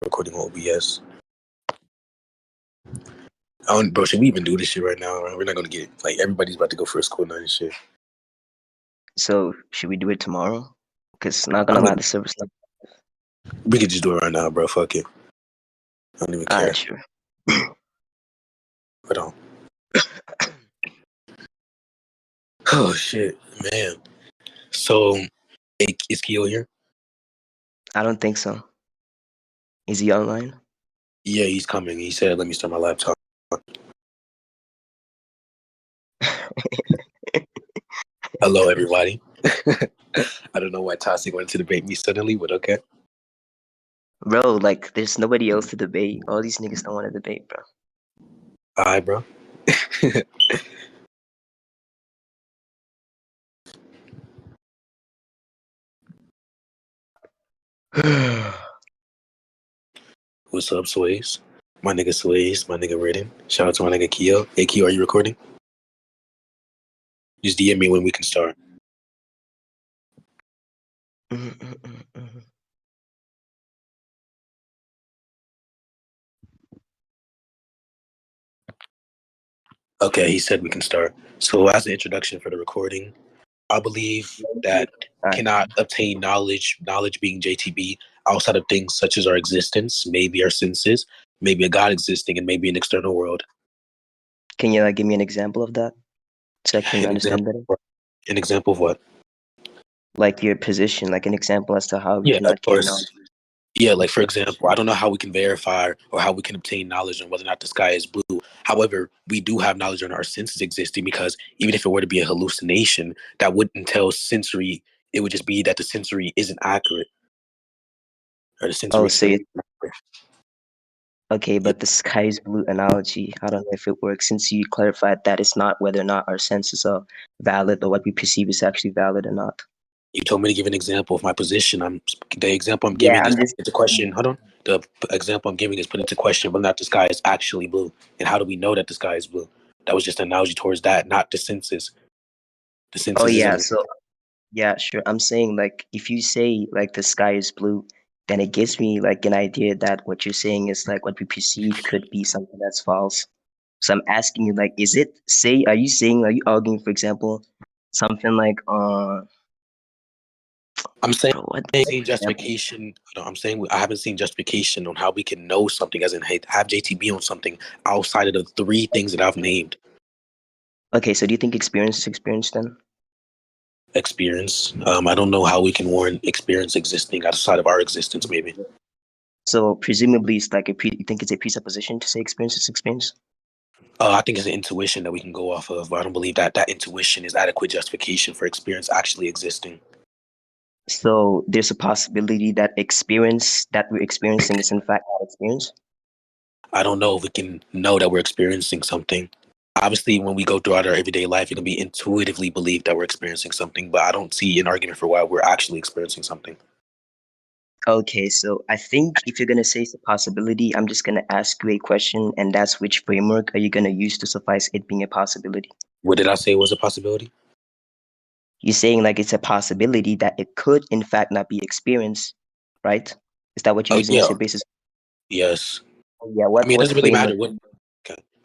recording on OBS. Bro, should we even do this shit right now? Right? We're not gonna get like everybody's about to go for a school night and shit. So should we do it tomorrow? Because not gonna lie, the service. We could just do it right now, bro. Fuck it. I don't even care. Alright, sure. Hold on. Oh shit, man. So, is Keo here? I don't think so. Is he online? Yeah, he's coming. He said, "Let me start my laptop." Hello, everybody. I don't know why Toxic wanted to debate me suddenly, but okay. Bro, like, there's nobody else to debate. All these niggas don't want to debate, bro. Alright, bro. What's up, Sways? My nigga Sways, my nigga Ridden. Shout out to my nigga Keo. Hey, Keo, are you recording? Just DM me when we can start. Okay, he said we can start. So, as an introduction for the recording, I believe that cannot obtain knowledge being JTB, outside of things such as our existence, maybe our senses, maybe a God existing, and maybe an external world. Can you give me an example of that so I can understand better? An example of what? Like your position, like an example as to how we can of obtain course. knowledge. Yeah, like for example, I don't know how we can verify or how we can obtain knowledge on whether or not the sky is blue. However, we do have knowledge on our senses existing, because even if it were to be a hallucination, that wouldn't tell sensory. It would just be that the sensory isn't accurate. Or the sensory Okay, but the sky is blue analogy, I don't know if it works, since you clarified that it's not whether or not our senses are valid or what we perceive is actually valid or not. You told me to give an example of my position. The example I'm giving is put into question. Hold on. The example I'm giving is put into question whether or not the sky is actually blue. And how do we know that the sky is blue? That was just an analogy towards that, not the senses. The senses. Oh yeah, yeah, sure. I'm saying, like, if you say like the sky is blue, then it gives me like an idea that what you're saying is like what we perceive could be something that's false. So I'm asking you, like, are you arguing, for example, something like I'm saying justification. I'm saying I haven't seen justification on how we can know something, as in have JTB on something outside of the three things that I've named. Okay, so do you think experience is experience then? Experience. I don't know how we can warrant experience existing outside of our existence, maybe. So presumably it's like you think it's a presupposition to say experience is experience? I think it's an intuition that we can go off of, but I don't believe that intuition is adequate justification for experience actually existing. So there's a possibility that experience that we're experiencing is in fact not experience? I don't know if we can know that we're experiencing something. Obviously, when we go throughout our everyday life, it can be intuitively believed that we're experiencing something, but I don't see an argument for why we're actually experiencing something. Okay, so I think if you're going to say it's a possibility, I'm just going to ask you a question, and that's which framework are you going to use to suffice it being a possibility? What did I say was a possibility? You're saying like it's a possibility that it could in fact not be experienced, right? Is that what you're using as your basis? Yes. Yeah, it doesn't really matter what.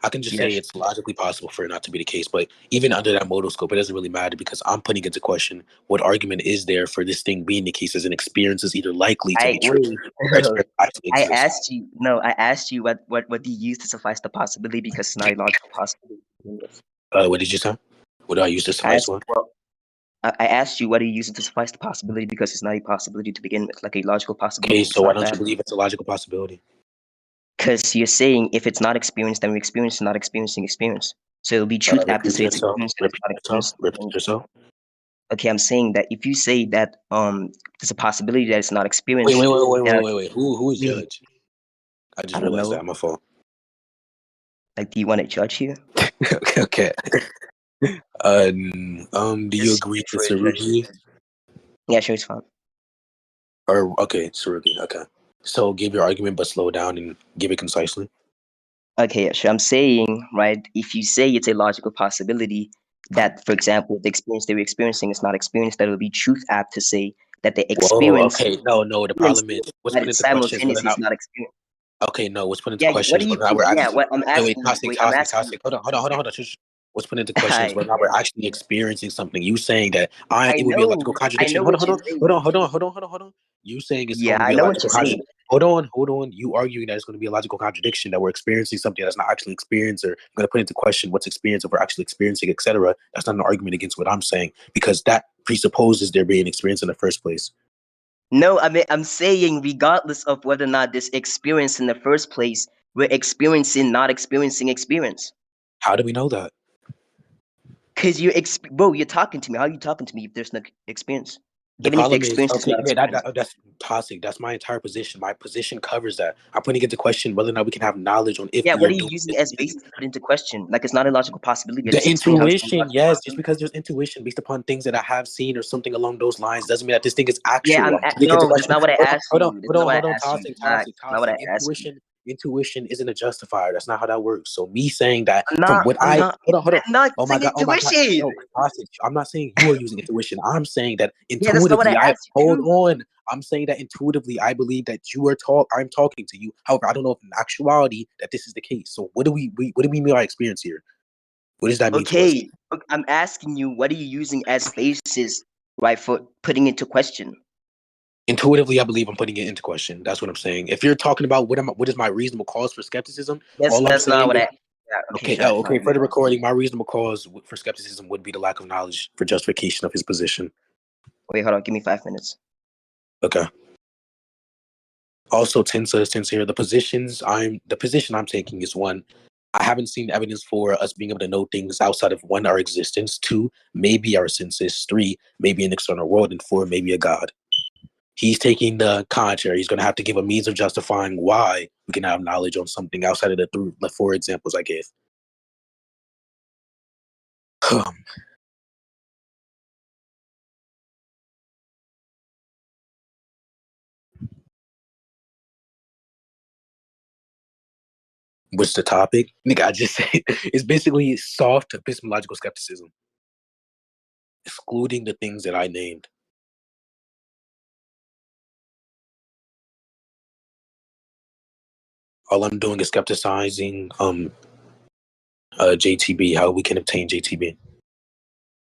I can just say Yes. it's logically possible for it not to be the case, but even under that modal scope, it doesn't really matter, because I'm putting into question what argument is there for this thing being the case, as an experience is either likely to be true. I asked you what do you use to suffice the possibility, because it's not a logical possibility. What did you say? What do I use to suffice what? I asked you what do you use to suffice the possibility, because it's not a possibility to begin with, like a logical possibility. Okay, so why don't you believe it's a logical possibility? Because you're saying if it's not experienced, then we're experiencing not experiencing experience. So it'll be truth after say it's experience and it's not experience. Repeat yourself. Okay, I'm saying that if you say that there's a possibility that it's not experienced. Wait. Who is judge? I just realized that. I'm a fault. Like, do you want to judge here? Okay. Do you agree to Sarugi? Yeah, sure, it's fine. Or okay, Sarugi. Okay. So give your argument, but slow down and give it concisely. Okay, yeah, sure. I'm saying, right, if you say it's a logical possibility that, for example, the experience that we're experiencing is not experienced, that it will be truth apt to say that the Whoa, experience okay. No, the problem is what's that put it's into question is whether or simultaneously is not not experience. okay, no, what's put into Yeah, question what is do you whether or not think? we're Yeah, actually what I'm wait, asking you. toxic, Wait, I'm toxic, asking you. toxic. Hold on. What's put into question is I whether or not we're actually experiencing something. You saying that I it would be a logical I contradiction. know what you're saying. Hold on. You saying it's Yeah, going to I be a know what logical you're saying. contradiction. Hold on. You arguing that it's going to be a logical contradiction that we're experiencing something that's not actually experienced, or going to put into question what's experienced if we're actually experiencing, etc. That's not an argument against what I'm saying because that presupposes there being experience in the first place. No, I mean I'm saying regardless of whether or not this experience in the first place, we're experiencing not experiencing experience. How do we know that? Cause bro, you're talking to me. How are you talking to me if there's no experience? The Even if the problem is, experience is okay, not yeah, experience. that's toxic. That's my entire position. My position covers that. I'm putting into question whether or not we can have knowledge on if Yeah, we what are are you doing using this. as basis to put into question? Like it's not a logical possibility. You're The just explaining how it's not a intuition, logical yes, just possibility. because there's intuition based upon things that I have seen or something along those lines doesn't mean that this thing is Yeah, actual. I'm putting into no, that's question. not what I asked you. That's not what I asked you. Toxic, Relax. That's not what I asked you. Intuition isn't a justifier. That's not how that works. So me saying that I'm from not. what I'm not. hold on. I'm not Oh my using god, intuition. no, toxic. I'm not saying you are using intuition. I'm saying that Yeah, that's not what I intuitively, asked you hold to do. on. I'm saying that intuitively, I believe that I'm talking to you. However, I don't know if in actuality that this is the case. So what do what do we mean by experience here? What does that mean to us? Okay, I'm asking you, what are you using as basis, right, for putting into question? Intuitively, I believe I'm putting it into question. That's what I'm saying. If you're talking about what is my reasonable cause for skepticism, all I'm That's not saying what is I. Yeah, okay, sure, that's okay. fine. For the recording, my reasonable cause for skepticism would be the lack of knowledge for justification of his position. Wait, hold on, give me 5 minutes. Okay. Also, Tensa here. The position I'm taking is one. I haven't seen evidence for us being able to know things outside of one, our existence, two, maybe our senses, three, maybe an external world, and four, maybe a God. He's taking the contrary. He's going to have to give a means of justifying why we can have knowledge on something outside of the four examples I gave. What's the topic? Nigga, I just said it's basically soft epistemological skepticism, excluding the things that I named. All I'm doing is skepticizing JTB, how we can obtain JTB.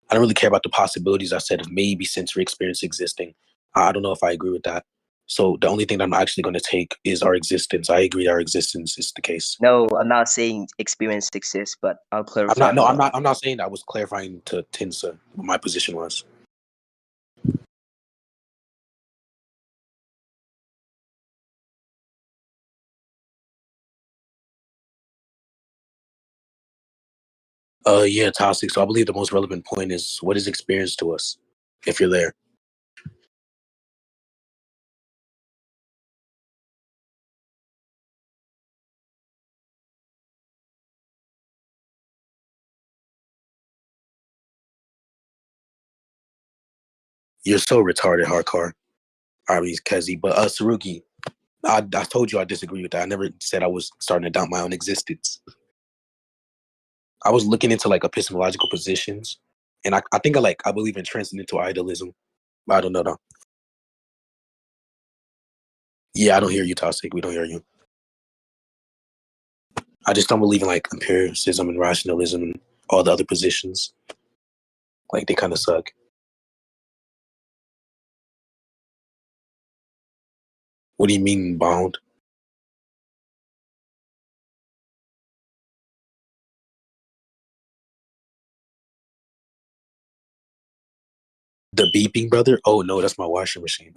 I don't really care about the possibilities I said of maybe sensory experience existing. I don't know if I agree with that. So the only thing that I'm actually going to take is our existence. I agree our existence is the case. No, I'm not saying experience exists, but I'll clarify. Hold on. I'm not saying that. I was clarifying to Tinsa what my position was. Yeah, toxic. So I believe the most relevant point is what is experience to us, if you're there. You're so retarded, hardcore. I mean, Kezi, but Sarugi, I told you I disagree with that. I never said I was starting to doubt my own existence. I was looking into like epistemological positions, and I think I believe in transcendental idealism. But I don't know though. Yeah, I don't hear you, Toxic. We don't hear you. I just don't believe in like empiricism and rationalism and all the other positions. Like they kind of suck. What do you mean bound? The beeping brother? Oh no, that's my washing machine.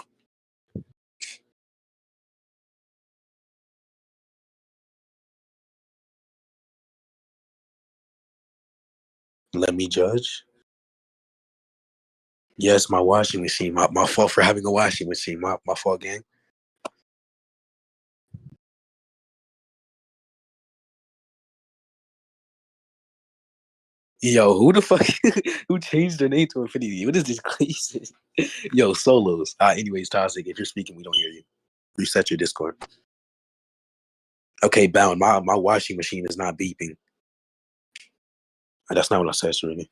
Let me judge. Yes, my washing machine. My fault for having a washing machine. My fault, gang. Yo, who the fuck who changed their name to Infinity? What is this crazy? Yo, solos. Anyways, Toxic, if you're speaking, we don't hear you. Reset your Discord. Okay, bound. My washing machine is not beeping. That's not what I said, really.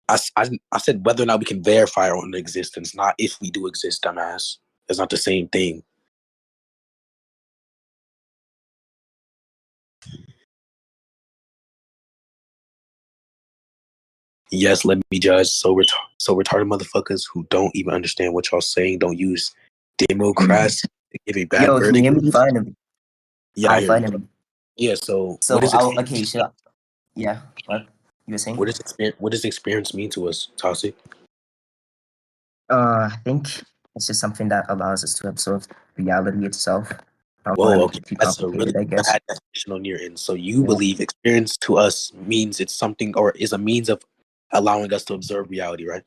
I said whether or not we can verify our own existence, not if we do exist, dumbass. It's not the same thing. Yes, let me judge. So retarded motherfuckers who don't even understand what y'all saying, don't use democracy to give a bad Yo, can you hear verdict. me finally? Yeah, I Hi, hear you. finally. Yeah, so So okay, yeah, what you were saying? what does experience mean to us, Toxic? I think it's just something that allows us to absorb reality itself. I don't want to Whoa, make okay, it too that's a really complicated, I guess. bad definition on your end. So you Yeah. believe experience to us means it's something or is a means of allowing us to observe reality, right?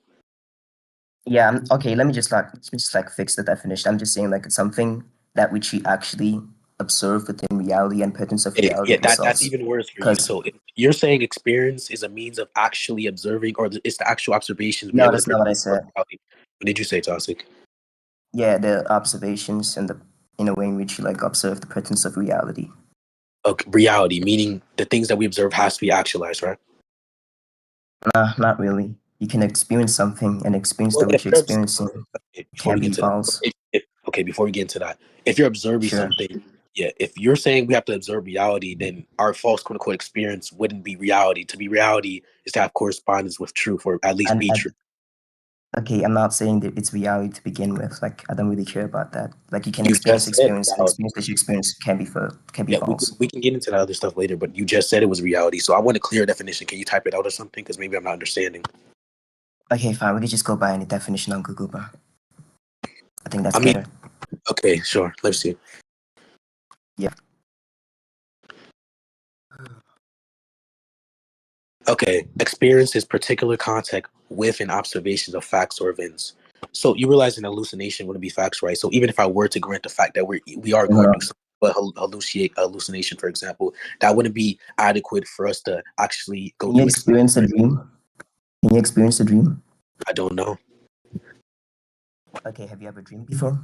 Yeah, okay, let me just fix the definition. I'm just saying like it's something that which we actually observe within reality and pertains of reality Yeah, that's themselves. even worse for you. Because So if you're saying experience is a means of actually observing, or it's the actual observations we are no, able to that's not what I perceive of said. reality. What did you say, Toxic? Yeah, the observations and the in a way in which you like observe the presence of reality. Okay, reality, meaning the things that we observe has to be actualized, right? Nah, not really. You can experience something, and experience Well, that if which you're you're experiencing before can we get be to that, false. okay, before we get into that, if you're observing Sure. something, yeah, if you're saying we have to observe reality, then our false quote unquote experience wouldn't be reality. To be reality is to have correspondence with truth, or at least be And true. okay, I'm not saying that it's reality to begin with. Like I don't really care about that. Like you can You experience just said experience, and reality. experience that you experience can be Yeah, false. we can get into that other stuff later, but you just said it was reality. So I want a clear definition. Can you type it out or something? Because maybe I'm not understanding. Okay, fine. We can just go by any definition on Google, bro. I think that's I mean, better. okay, sure. Let's see. Yeah. Okay, experience is particular contact with and observations of facts or events. So you realize an hallucination wouldn't be facts, right? So even if I were to grant the fact that we are Hold going through on. some but hallucination, for example, that wouldn't be adequate for us to actually go Can you through experience a dream? Can you experience a dream? I don't know. Okay, have you ever dreamed before?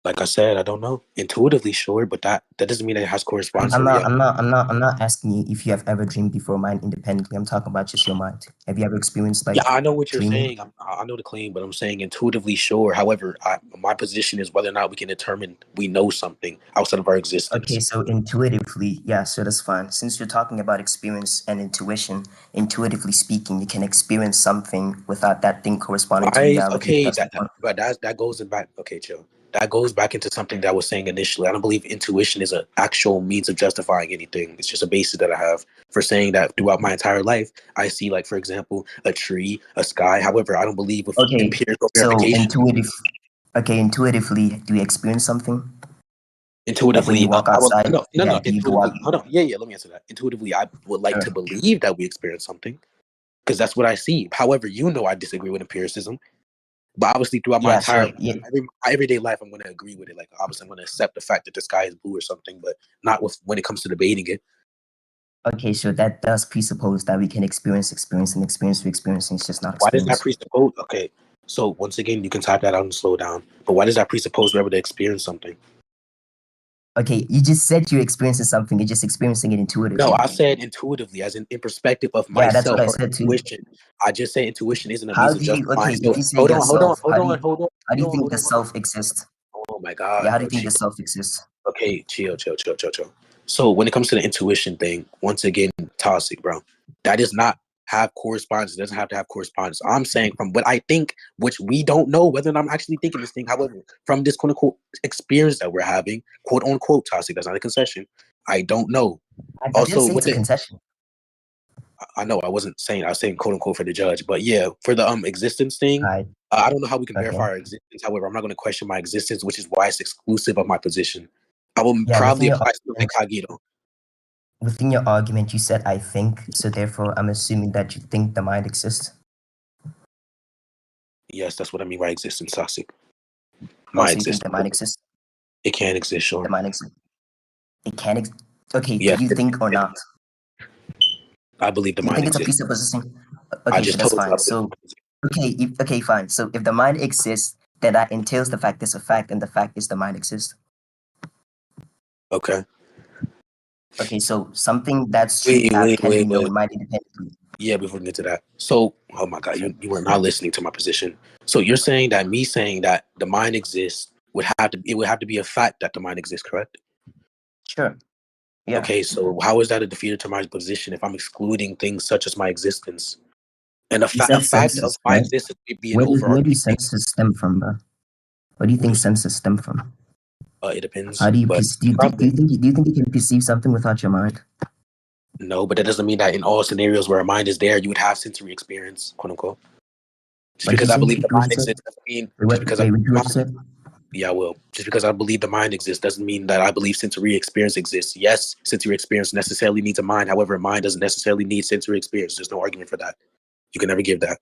Like I said, I don't know. Intuitively, sure, but that doesn't mean that it has I'm, correspondence I'm with not. reality. I'm not. I'm not. I'm not asking you if you have ever dreamed before, mind independently. I'm talking about just your mind. Have you ever experienced Yeah, like I know what you're dreaming? saying. I know the claim, but I'm saying intuitively sure. However, my position is whether or not we can determine we know something outside of our Okay, existence. so intuitively, yeah, so that's fine. Since you're talking about experience and intuition, intuitively speaking, you can experience something without that thing corresponding to Why? reality. Okay, That's the point. but that goes back. Okay, chill. That goes back into something that I was saying initially. I don't believe intuition is an actual means of justifying anything. It's just a basis that I have for saying that throughout my entire life, I see, like, for example, a tree, a sky. However, I don't believe with Okay, empirical so verification. intuitively, do you experience something? Like when you Intuitively, walk I will outside, no yeah, do you go intuitively. out? Hold on, yeah, let me answer that. Intuitively, I would like Sure. to believe that we experience something because that's what I see. However, I disagree with empiricism, but obviously throughout my Yeah, entire sure. Yeah. my everyday life, I'm going to agree with it. Like obviously, I'm going to accept the fact that the sky is blue or something, but not with when it comes to debating it. Okay, so that does presuppose that we can experience and experience we experiencing. It's just not Why does that experience. presuppose? Okay, so once again, you can type that out and slow down. But why does that presuppose we're able to experience something? Okay, you just said you're experiencing something. You're just experiencing it No, intuitively. I said intuitively, as in perspective of Yeah, that's what myself I or said too. intuition. I just say intuition isn't a How means of do you? Okay, justifying. if So you say hold on, hold on, yourself, hold on, hold on, how do you think hold the on, hold on. self exists? Oh my Yeah, God, how do bro, you think chill. the self exists? Okay, chill. So when it comes to the intuition thing, once again, toxic, bro. That does not have correspondence. It doesn't have to have correspondence. I'm saying from what I think, which we don't know whether or not I'm actually thinking this thing. However, from this quote unquote experience that we're having, quote unquote toxic, that's not a concession. I don't know. I didn't Also, say with it's a the concession. I know I was saying quote unquote for the judge, but yeah, for the existence thing, Right. I don't know how we can Okay. verify our existence. However, I'm not going to question my existence, which is why it's exclusive of my position. I will Yeah, probably apply some incognito. within your argument, you said I think, so therefore, I'm assuming that you think the mind exists. Yes, that's what I mean by existence, toxic. Oh, My so you think existence. the mind exists? It can exist, The sure. mind exists. It can. Okay, do Yes, you think or not? I believe the Do you mind think it's a exists. presupposition? I Okay, sure, just that's told you I fine. believe the So, mind exists. okay, fine. So, if the mind exists, then that entails the fact is a fact, and the fact is the mind exists. Okay. Okay, so something that's true Wait, can be wait, known wait. mind independently. Yeah, before we get to that. So, oh my God, you were not listening to my position. So you're saying that me saying that the mind exists would have to be a fact that the mind exists, correct? Sure. Yeah. Okay, so how is that a defeater to my position if I'm excluding things such as my existence? And You a said fact of senses, my right? existence would be an Where do overarching thing. senses stem from, bro? Where do you What do think you say? senses stem from? It depends, How do you but perceive? Do you think you can perceive something without your mind? no, but that doesn't mean that in all scenarios where a mind is there, you would have sensory experience, quote unquote. Just What did you because I say? believe the Repeat what mind you said. exists doesn't mean just Wait, because I wait, believe repeat the what you mind, said. yeah, I will. Just because I believe the mind exists doesn't mean that I believe sensory experience exists. Yes, sensory experience necessarily needs a mind. However, a mind doesn't necessarily need sensory experience. There's no argument for that. You can never give that.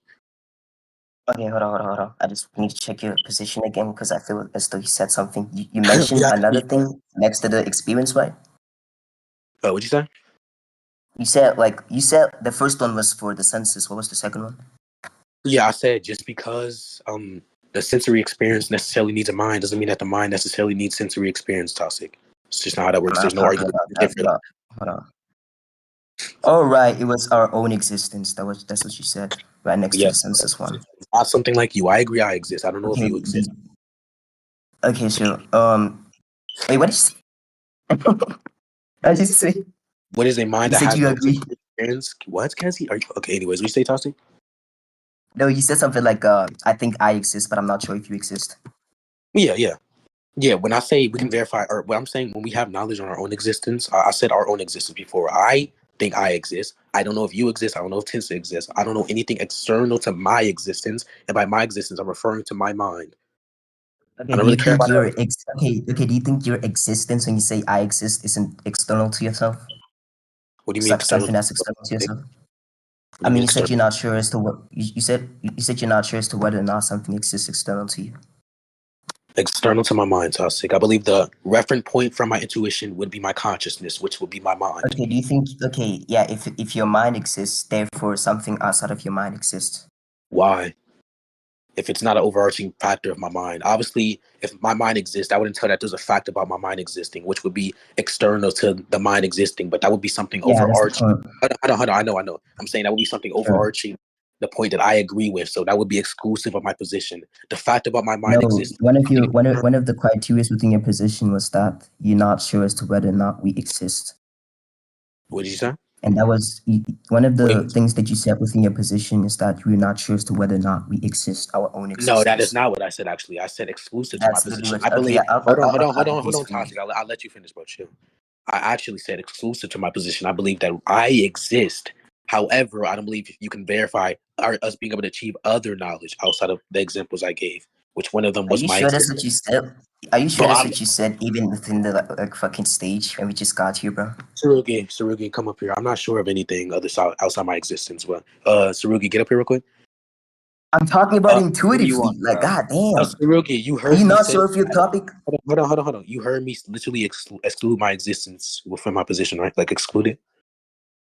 Okay, hold on. I just need to check your position again because I feel as though you said something. You mentioned Yeah, another thing next to the experience, right? what'd you say? You said the first one was for the senses. What was the second one? Yeah, I said just because the sensory experience necessarily needs a mind doesn't mean that the mind necessarily needs sensory experience, Toxic. It's just not how that I'm works. not There's no talking argument about that, for that. bro. Hold on. All right, it was our own existence. That's what you said. Right next to the Yes, senses one. not something like you. I agree. I exist. I don't know if Okay. you exist. Okay, sure. Wait, what is? What did you say? What is a mind You that said has you no agree. sensory experience? What, Cassie? Are you okay? Anyways, we say Toxic. No, you said something like, I think I exist, but I'm not sure if you exist. Yeah. When I say we can verify, or what I'm saying, when we have knowledge on our own existence, I said our own existence before. I think I exist. I don't know if you exist. I don't know if Tensa exists. I don't know anything external to my existence. And by my existence, I'm referring to my mind. I Okay, don't do you really care think about your others. okay, do you think your existence when you say I exist isn't external to yourself? What do you It's mean like external? something that's external to What yourself. do I you mean mean, you said external? you're not sure as to what you said you're not sure as to whether or not something exists external to you. External to my mind, Toxic. I believe the reference point from my intuition would be my consciousness, which would be my mind. Okay, do you think yeah, if your mind exists, therefore something outside of your mind exists? Why? If it's not an overarching factor of my mind. Obviously, if my mind exists, I wouldn't tell that there's a fact about my mind existing, which would be external to the mind existing, but that would be something Yeah, that's the overarching. point. Hold on, I know. I'm saying that would be something Sure. overarching the point that I agree with. So that would be exclusive of my position. The fact about my mind No, existing. one of the criteria within your position was that you're not sure as to whether or not we exist. What did you say? And that was one of the Wait, things that you said within your position is that you're not sure as to whether or not we exist, our own no, that is existence. not what I said. Actually, I said exclusive to my That's literally position. what. I Okay, believe. Hold I'll on, for you. Toxic. I'll let you finish, bro. Chill. I actually said exclusive to my position. I believe that I exist. However, I don't believe you can verify us being able to achieve other knowledge outside of the examples I gave, which one of them Are was you my sure that's existence. what you said? Are you sure Bro, that's what you said even within the like fucking stage when we just got here, bro? Sarugi, come up here. I'm not sure of anything other outside my existence, but Sarugi, get up here real quick. I'm talking about What do you want, intuitively. Like, bro? god damn. Sarugi, you Are heard you me not say. sure of your topic? Hold on. You heard me literally exclude my existence within my position, right? Like exclude it.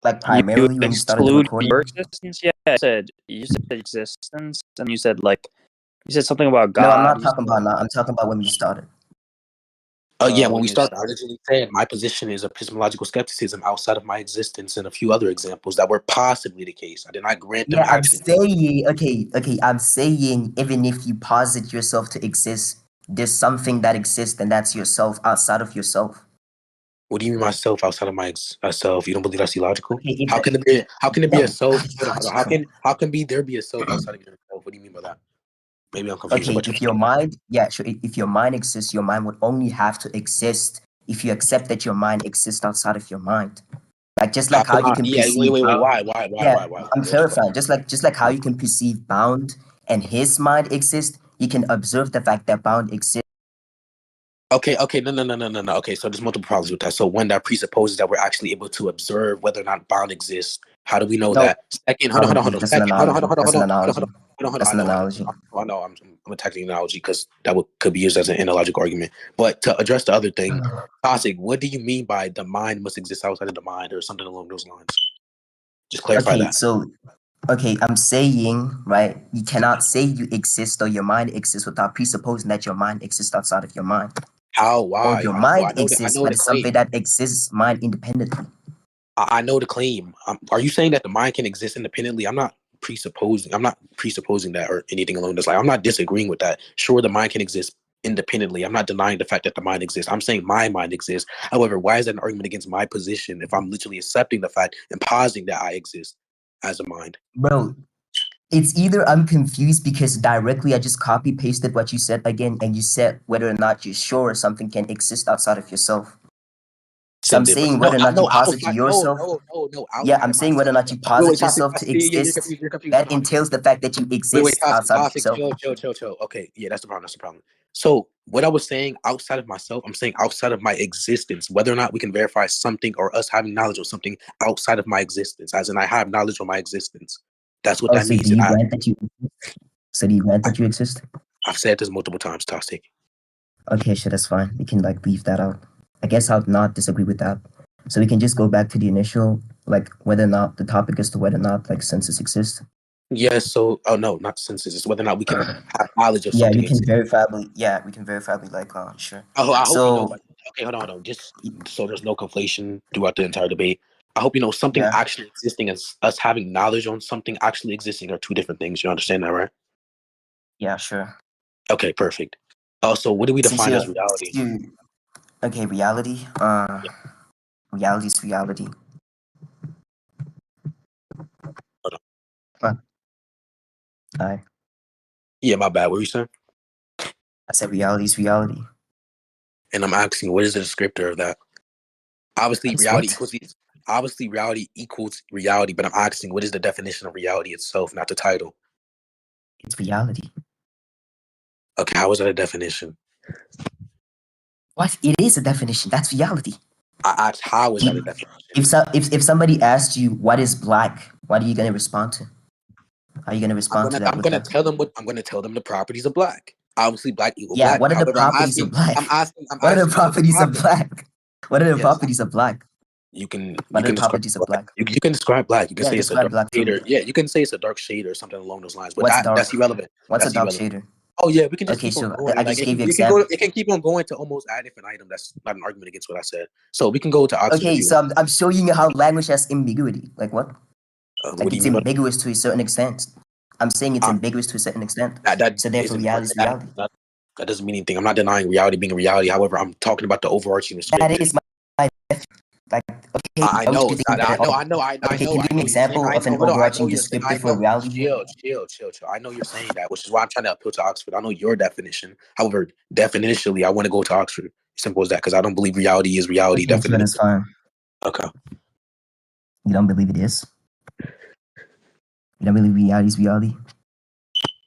Like You would primarily when we started the exclude recording? your existence? Yeah, you said existence, and you said something about No, I'm God. not You talking said about now. I'm talking about when we started. Yeah, when when we you started, I started. literally said my position is epistemological skepticism outside of my existence and a few other examples that were possibly the case. I did not grant them Yeah, I'm actually. saying, okay, I'm saying even if you posit yourself to exist, there's something that exists and that's yourself outside of yourself. What do you mean myself outside of myself? You don't believe that's illogical? Okay, if How the, can there be how can there be a no, self? Hold on. logical. How can there be a self outside of yourself? What do you mean by that? Maybe I'm confused Okay, about your if your mind, yeah, sure, if your mind exists, your mind would only have to exist if you accept that your mind exists outside of your mind. Like just how like how can you I can yeah, perceive bound. Yeah, why? I'm Go ahead, bro. clarifying. Just like how you can perceive bound and his mind exists, you can observe the fact that bound exists. Okay, no. Okay, so there's multiple problems with that. So one that presupposes that we're actually able to observe whether or not bound exists. How do we know No, that? Second, analogy. That's an analogy. That's an analogy. That's an I analogy. know. I'm attacking the analogy because could be used as an analogical argument. But to address the other thing, Tasic, what do you mean by the mind must exist outside of the mind or something along those lines? Just clarify Okay, that. so I'm saying, right, you cannot say you exist or your mind exists without presupposing that your mind exists outside of your mind. How? Or Why? your Well, mind I exists, know but the it's something claim. that exists mind independently. I know the claim. Are you saying that the mind can exist independently? I'm not presupposing. I'm not presupposing that or anything along this line. I'm not disagreeing with that. Sure, the mind can exist independently. I'm not denying the fact that the mind exists. I'm saying my mind exists. However, why is that an argument against my position if I'm literally accepting the fact and positing that I exist as a mind? Bro, it's either I'm confused because directly I just copy pasted what you said again, and you said whether or not you're sure something can exist outside of yourself. So I'm Said different. saying No, whether or I not you know posit to yourself. no. Yeah, Outside I'm of saying whether or myself. not you Wait, posit wait, Toxic. yourself to Yeah, you're exist, confused. You're confused. that Hold on. entails the fact that you Wait, exist Toxic, outside of Toxic. yourself. Chill. Okay, yeah, that's the problem. That's the problem. So what I was saying outside of myself, I'm saying outside of my existence, whether or not we can verify something or us having knowledge of something outside of my existence, as in I have knowledge of my existence. That's what Oh, that so means. do And you grant that you so do you grant I, that you exist? I've said this multiple times, Toxic. Okay, sure, that's fine. We can like leave that out. I guess I'll not disagree with that. So we can just go back to the initial, like whether or not the topic is to whether or not like senses exist. Yes, so oh no, not senses. It's whether or not we can have knowledge of Yeah, something we can existing. verifiably. Yeah, we can verifiably like. Sure. I hope you know. So But okay, hold on. Just so there's no conflation throughout the entire debate. I hope you know something yeah, actually existing and us having knowledge on something actually existing are two different things. You understand that, right? yeah, sure. Okay, perfect. So what do we Since define you're, as reality? okay, reality. Reality is reality. Hold on. I Yeah, my bad. What were you saying? I said reality is reality. And I'm asking, what is the descriptor of that? Obviously, That is reality what? equals reality equals reality. But I'm asking, what is the definition of reality itself, not the title? It's reality. Okay, how is that a definition? What? It is a definition. That's reality. I asked, how is that a definition? If somebody asked you what is black, what are you gonna respond to? How are you gonna respond to that I'm with gonna that? tell them what I'm gonna tell them the properties of black. Obviously, black equal Yeah. black. What are the However, properties of black? I'm What are the asking you to properties describe of them. black? What are the Yes, properties of black? you can What are the describe properties of black. black? You can describe black. You can Yeah, say it's a dark describe black for shade, me. or yeah, you can say it's a dark shade or something along those lines. But What's dark? that's irrelevant. What's a That's dark irrelevant. shader? Oh yeah, we can just Okay, keep on so going. I Like just gave you it can go. example. It can keep on going to almost add different item. That's not an argument against what I said. So we can go to Oxford if Okay, you so want. I'm showing you how language has ambiguity. Like what? What Like do you it's mean by ambiguous to a certain extent. I'm saying it's uh, ambiguous to a certain extent. that? So therefore, Isn't reality is reality. that doesn't mean anything. I'm not denying reality being a reality. However, I'm talking about the overarching That descriptor. is my like. Okay, I why would know you it's think not. that? I Okay, know. can you I give me know an you're saying. example I of an know. Hold on. I know overarching you're saying. I descriptor for know. reality? Chill. I know you're saying that, which is why I'm trying to appeal to Oxford. I know your definition. However, definitionally, I want to go to Oxford. Simple as that, because I don't believe reality is reality. Okay, sure, that's Definition. fine. Okay. You don't believe it is? You don't believe reality is reality?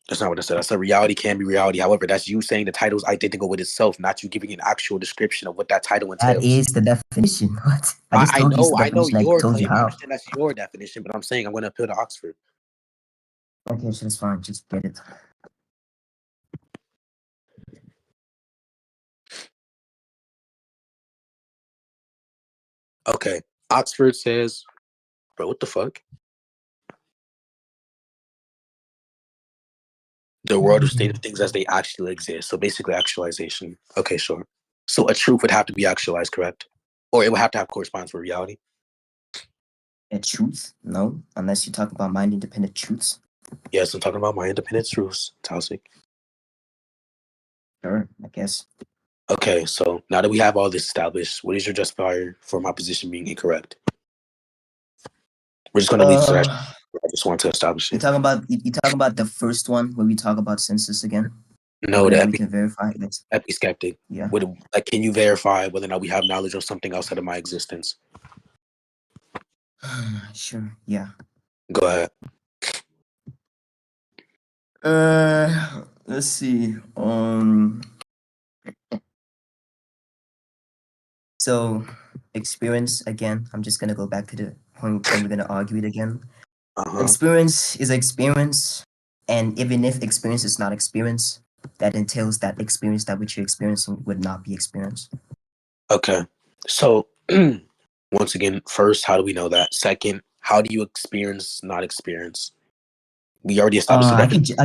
That's not what I said. I said reality can be reality. However, that's you saying the title is identical with itself, not you giving an actual description of what that title That entails. is the definition. What? I just told you it's the I know definition. I your told you claim. I how. understand that's your definition, but I'm saying I'm going to appeal to Oxford. Okay, sure, that's fine. Just get it. Okay. Oxford says, bro, what the fuck? The world of state of things as they actually exist. So basically, actualization. Okay, sure. So a truth would have to be actualized, correct? Or it would have to have correspondence with reality. A truth? No, unless you talk about mind independent truths. Yes, I'm talking about my independent truths, Tausig. Sure, I guess. Okay, so now that we have all this established, what is your justifier for my position being incorrect? We're just going to leave this. I just want to establish You it. talking about the first one where we talk about census again? No, Whether or the not we can verify it. episkeptic. Yeah. Like, can you verify whether or not we have knowledge of something outside of my existence? Sure. Yeah. Go ahead. Let's see. So experience again. I'm just gonna go back to the point when we're gonna argue it again. Experience is experience, and even if experience is not experience, that entails that experience that which you're experiencing would not be experience. Okay. So once again, first, how do we know that? Second, how do you experience not experience? We already established the definition.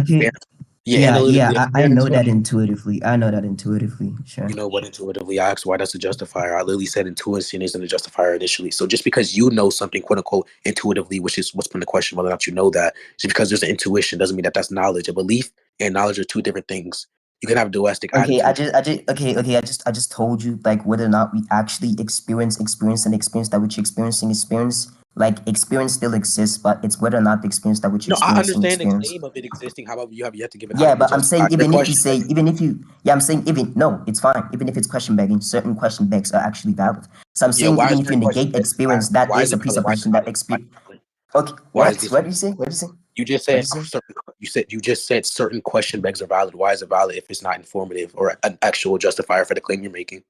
Analytically, I know that intuitively. I know that intuitively. Sure. You know what intuitively I asked why that's a justifier. I literally said intuition isn't a justifier initially. So just because you know something, quote unquote, intuitively, which is what's been the question, whether or not you know that, just because there's an intuition doesn't mean that that's knowledge. A belief and knowledge are two different things. You can have a dualistic Okay, attitude. I just told you like whether or not we actually experience that which you're experience. Like experience still exists, but it's whether or not the experience that which you're No, I experiencing understand the experience. claim of it existing. However, you have yet to give an Yeah, argument but I'm justify saying your even if you question. say I'm saying even no, it's fine. Even if it's question begging, certain question begs are actually valid. So I'm Yeah, saying why is even if your you question negate experience, that why is is a it valid? Why is it presupposition that valid? experience. Okay, Why is what? this? What did you say? What did you say? You just What did said you say? you just said certain question begs are valid. Why is it valid if it's not informative or an actual justifier for the claim you're making?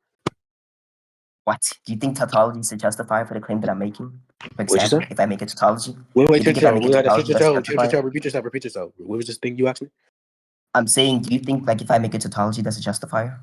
What? Do you think tautology is a justifier for the claim that I'm making? For What'd you example, say? if I make a tautology, Wait, do you think if I make a tautology, that's a justifier? repeat yourself. Repeat yourself. What was this thing you asked me? I'm saying, do you think like if I make a tautology, that's a justifier?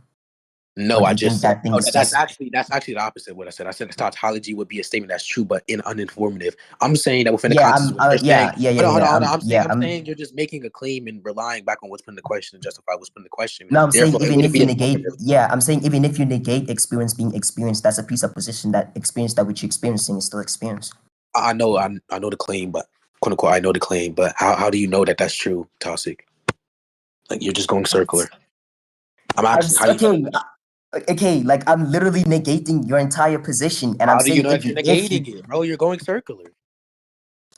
Or No, do I you think just said that thing no. is That's just actually the opposite of what I said. I said tautology would be a statement that's true, but uninformative. I'm saying that within the yeah, context of what you're saying. Hold on. I'm I'm saying you're just making a claim and relying back on what's put in the question to justify what's put in the question. no, I'm saying Therefore, it even wouldn't if be you negate, informative. I'm saying even if you negate experience being experienced, that's a presupposition that experience that which you're experiencing is still experience. I know the claim, but quote unquote, I know the claim. But how do you know that that's true, Toxic? Like you're just going circular. I'm asking how do you know? Okay, like I'm literally negating your entire position, and I'm How do you saying know that you're even if negating it, bro? You're going circular.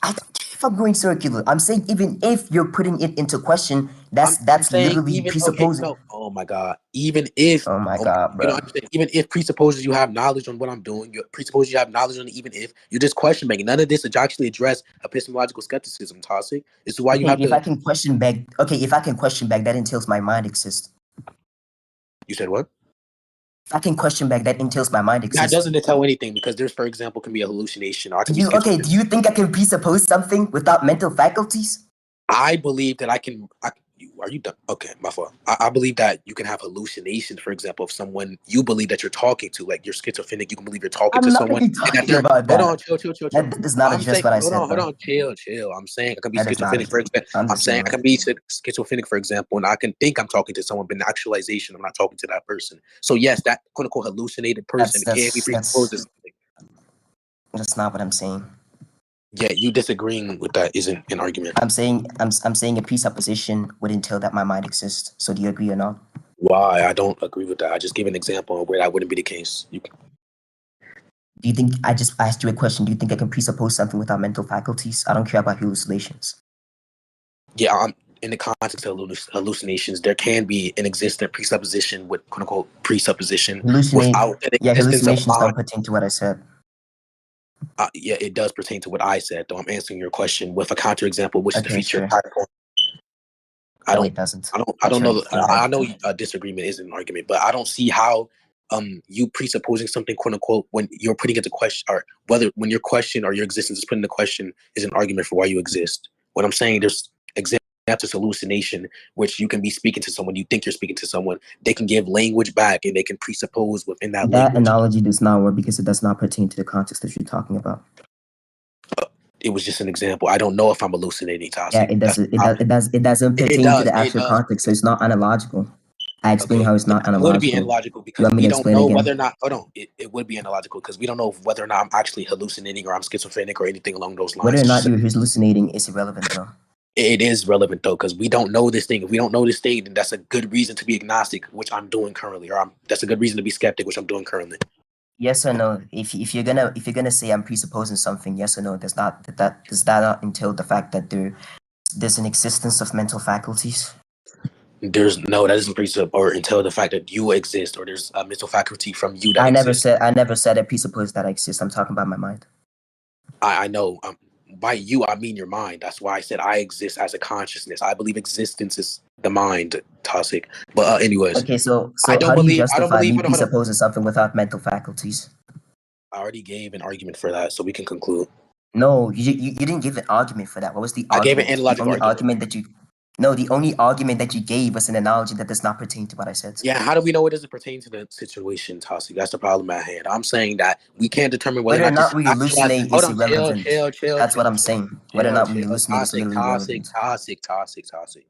I don't care if I'm going circular. I'm saying even if you're putting it into question, I'm that's saying literally even okay, presupposing. no. Oh my god. Even if Oh my oh my, god, you bro. don't understand, even if presupposes you have knowledge on what I'm doing, you presuppose you have knowledge on it, even if you're just question making. None of this is actually address epistemological skepticism, Toxic. This is why you Okay, have if to I can question back, that entails my mind exists. you said what? If I can question back, that entails my mind That exists. doesn't tell anything because there's, for example, can be a hallucination or I Do can be you okay? schizophrenic. Do you think I can presuppose something without mental faculties? I believe that are you done? Okay, my fault. I believe that you can have hallucinations, for example, of someone you believe that you're talking to, like you're schizophrenic, you can believe you're talking I'm to not someone really and that talking they're, about hold that. on, chill. That does not I'm address saying, what I said, hold though. on, chill. I'm saying I can be That is not. schizophrenic, for example. I'm saying I Understandable. can be schizophrenic, for example, and I can think I'm talking to someone, but in actualization, I'm not talking to that person. So yes, that quote unquote hallucinated person can be presupposed as something. That's not what I'm saying. Yeah, you disagreeing with that isn't an argument. I'm saying a presupposition would entail that my mind exists. So do you agree or not? Why? I don't agree with that. I just gave an example of where that wouldn't be the case. Do you think I just asked you a question? Do you think I can presuppose something without mental faculties? I don't care about hallucinations. Yeah, in the context of hallucinations, there can be an existent presupposition with quote unquote presupposition without an existence of Hallucinations mind. don't pertain to what I said. Yeah, it does pertain to what I said, though. I'm answering your question with a counterexample, which is the Okay, feature sure. of type. No, it doesn't. I don't Sure, know. go ahead. I know a disagreement is an argument, but I don't see how you presupposing something quote unquote when you're putting into question or whether when your question or your existence is put into question is an argument for why you exist. What I'm saying there's examples of hallucination, which you can be speaking to someone, you think you're speaking to someone, they can give language back and they can presuppose within that That language. analogy does not work because it does not pertain to the context that you're talking about. It was just an example. I don't know if I'm hallucinating, Yeah, Toxic. it That's doesn't. It doesn't it pertain to does. the It actual does. context, so it's not analogical. I explain Okay, how it's not it would be analogical. analogical You because want me we to don't explain know again? whether or not. Hold on, it would be analogical because we don't know whether or not I'm actually hallucinating or I'm schizophrenic or anything along those Whether lines. or It's not just you're hallucinating is irrelevant, though. it is relevant though because we don't know this thing. If we don't know this thing, then that's a good reason to be agnostic, which I'm doing currently, or that's a good reason to be skeptic, which I'm doing currently. Yes or no? If you're gonna say I'm presupposing something, yes or no? Does that not entail the fact that there's an existence of mental faculties? There's no that doesn't presuppose or entail the fact that you exist or there's a mental faculty from you that exists. I never said I presuppose that I exist. I'm talking about my mind. I know. By you, I mean your mind. That's why I said I exist as a consciousness. I believe existence is the mind, Toxic. But anyways, Okay, so I don't how do you believe. I don't justify believe. me Hold on. presupposing something without mental faculties? I already gave an argument for that, so we can conclude. No, you didn't give an argument for that. What was the I gave an argument? The analogical only argument. argument that you No, the only argument that you gave was an analogy that does not pertain to what I said. Yeah, how do we know it doesn't pertain to the situation, Toxic? That's the problem at hand. I'm saying that we can't determine whether or Whether or not this not is we actualized. hallucinate Hold is on, chill, irrelevant. chill, chill, That's what chill, I'm chill, saying. Whether or chill, not we chill. hallucinate is literally irrelevant. Toxic.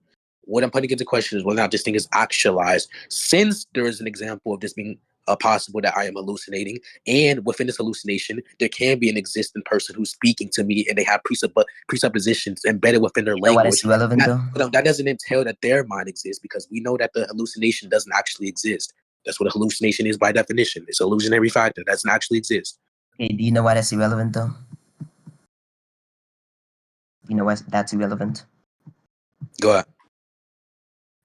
what I'm putting into question is whether or not this thing is actualized, since there is an example of this being possible that I am hallucinating, and within this hallucination, there can be an existing person who's speaking to me, and they have presuppositions embedded within their You know what is language. irrelevant though? That doesn't entail that their mind exists, because we know that the hallucination doesn't actually exist. That's what a hallucination is by definition. It's an illusionary factor that doesn't actually exist. Okay, do you know why that's irrelevant though? You know why that's irrelevant? Go ahead.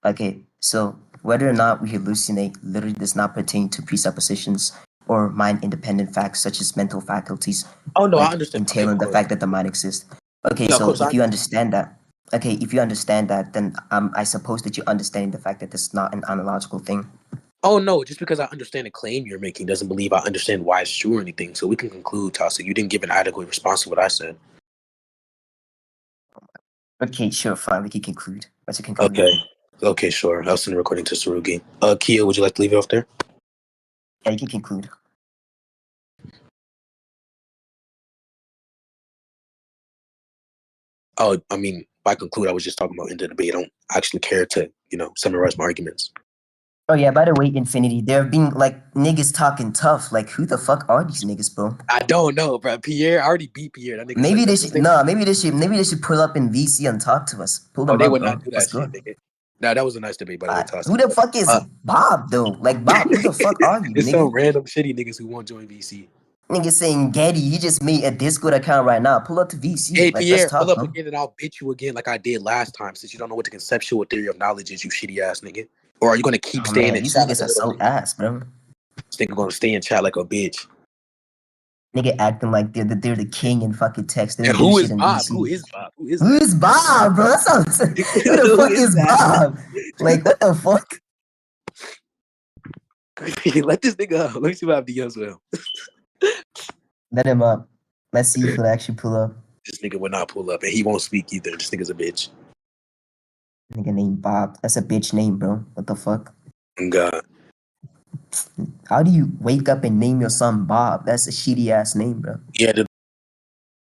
Okay, so whether or not we hallucinate literally does not pertain to presuppositions or mind-independent facts such as mental faculties, Oh no, I like understand. entailing the Okay, fact that the mind exists. Okay, yeah, of so course. if you understand that, then I suppose that you understand the fact that this is not an analogical thing. Oh no, just because I understand the claim you're making doesn't believe I understand why it's true or anything. So we can conclude, Tasa. You didn't give an adequate response to what I said. Okay, sure, fine, we can conclude. What's your conclusion? Okay. Okay, sure. I'll send a recording to Sarugi. Kia, would you like to leave it off there? Yeah, you can conclude. Oh, I mean, by conclude, I was just talking about end the debate. I don't actually care to, summarize my arguments. Oh yeah, by the way, Infinity, there have been like niggas talking tough. Like, who the fuck are these niggas, bro? I don't know, bro. Pierre, I already beat Pierre. That nigga Maybe they said, should maybe they should pull up in VC and talk to us. Pull them they up, would bro. not do that What's shit, good? nigga. Nah, that was a nice debate, by the way, Tasa. Who the fuck is Bob though? Like Bob, who the fuck are you, It's some nigga? random shitty niggas who won't join VC. Nigga saying Getty, he just made a Discord account right now. Pull up to VC. Hey, like, Pierre, let's talk, pull up bro. again and I'll bitch you again like I did last time, since you don't know what the conceptual theory of knowledge is, you shitty ass nigga. Or are you going to keep staying Man, in these chat like niggas a are little so ass, bro. This nigga going to stay in chat like a bitch. Nigga acting like they're the king in fucking text. They And don't do who shit is in Bob? VC. Who is Bob? Who is Who that? is Bob, bro? That's what I'm saying. Who the Who fuck is is that? Bob? Like, what the fuck? Let this nigga up. Let me see what I have DMs with him. Let him up. Let's see if he'll actually pull up. This nigga will not pull up, and he won't speak either. This nigga's a bitch. Nigga named Bob. That's a bitch name, bro. What the fuck? God. How do you wake up and name your son Bob? That's a shitty ass name, bro. Yeah, the